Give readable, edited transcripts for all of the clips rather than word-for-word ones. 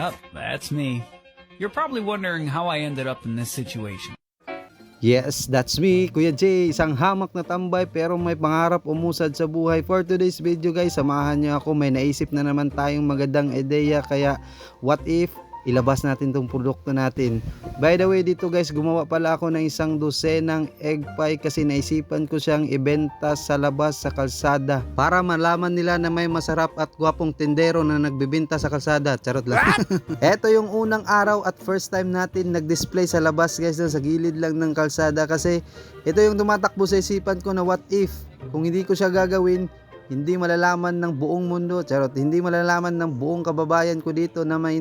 Yup, that's me. You're probably wondering how I ended up in this situation. Yes, that's me, Kuya Jay, isang hamak na tambay pero may pangarap umusad sa buhay. For today's video guys, samahan niyo ako, may naisip na naman tayong magandang ideya, kaya what if ilabas natin tong produkto natin. By the way, dito guys, gumawa pala ako ng isang dosenang egg pie kasi naisipan ko siyang ibenta sa labas sa kalsada para malaman nila na may masarap at gwapong tindero na nagbebenta sa kalsada. Charot lang. Eto yung unang araw at first time natin nag-display sa labas guys, sa gilid lang ng kalsada, kasi ito yung tumatakbo sa isipan ko na what if kung hindi ko siya gagawin, hindi malalaman ng buong mundo, charot, hindi malalaman ng buong kababayan ko dito na may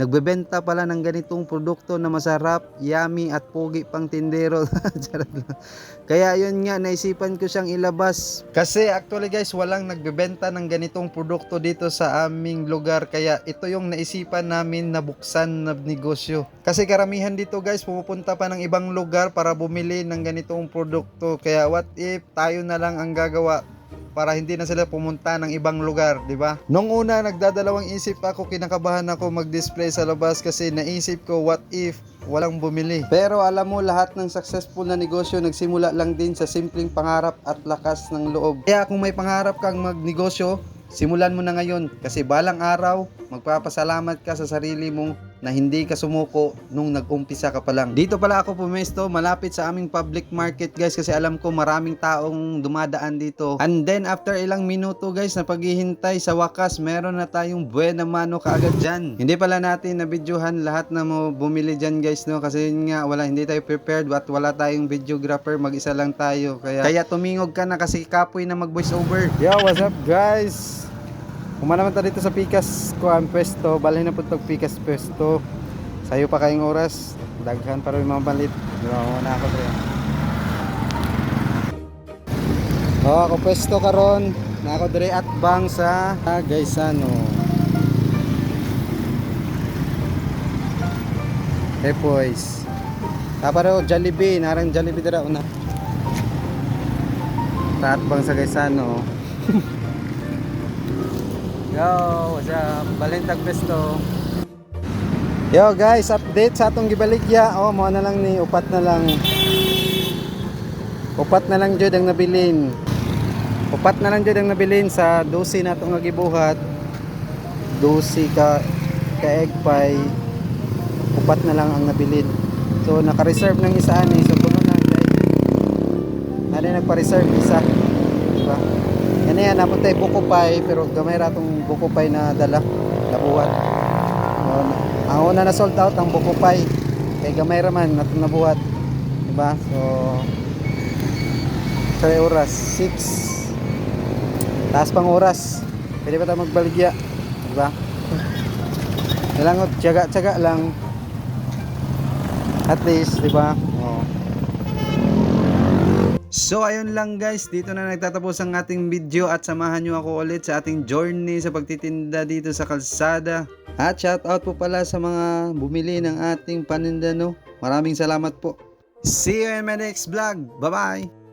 nagbebenta pala ng ganitong produkto na masarap, yummy at pogi pang tindero. Charot lang. Kaya yun nga, naisipan ko siyang ilabas. Kasi actually guys, walang nagbebenta ng ganitong produkto dito sa aming lugar. Kaya ito yung naisipan namin na buksan na negosyo. Kasi karamihan dito guys, pumupunta pa ng ibang lugar para bumili ng ganitong produkto. Kaya what if tayo na lang ang gagawa para hindi na sila pumunta ng ibang lugar, di ba? Nung una, nagdadalawang isip ako, kinakabahan ako mag-display sa labas kasi naisip ko, what if walang bumili? Pero alam mo, lahat ng successful na negosyo nagsimula lang din sa simpleng pangarap at lakas ng loob. Kaya kung may pangarap kang magnegosyo, simulan mo na ngayon kasi balang araw, magpapasalamat ka sa sarili mo na hindi ka sumuko nung nag-umpisa ka pa lang. Dito pala ako pumesto malapit sa aming public market guys kasi alam ko maraming taong dumadaan dito. And then after ilang minuto guys na paghihintay, sa wakas meron na tayong buena mano kaagad dyan. Hindi pala natin nabidyohan lahat na mo bumili dyan guys, no, kasi yun nga, hindi tayo prepared at wala tayong videographer, mag-isa lang tayo. Kaya tumingog ka na kasi kapoy na mag voice over. Yo, what's up guys? Kumanaman ta dito sa Pikas ko ang pwesto, balhin na po itong Pikas pwesto. Sayo pa kayong oras, daghan para yung mga balit. Diba, na ako rin. Ako pwesto karon, na ako dire at bang sa Gaisano. Hey boys. Taparo Jollibee, narang Jollibee dira una. At bang sa Gaisano. Yo, what's up? Balintag Pesto. Yo guys, update sa atong gibaligya. Oh, mo na lang ni upat na lang. Upat na lang jud ang nabilin. Upat na lang jud ang nabilin sa 12 na atong nga gibuhat. 12 ka egg pie. Upat na lang ang nabilin. So naka-reserve ng isa ani. So puno na guys. Ano nagpa-reserve isa. Diba? Yan yan, napunta yung buko pie, pero gamay ratong buko pie na dala, nabuhat. Ang una na sold out ang buko pie, kay gamay raman natong nabuhat, diba? So sa oras 6 taas pang oras, pwede pa tayo magbaligya, diba? Kailangan tiyaga lang at least, diba? So ayun lang guys, dito na nagtatapos ang ating video at samahan nyo ako ulit sa ating journey sa pagtitinda dito sa kalsada. At shout out po pala sa mga bumili ng ating paninda, no? Maraming salamat po. See you in my next vlog. Bye bye!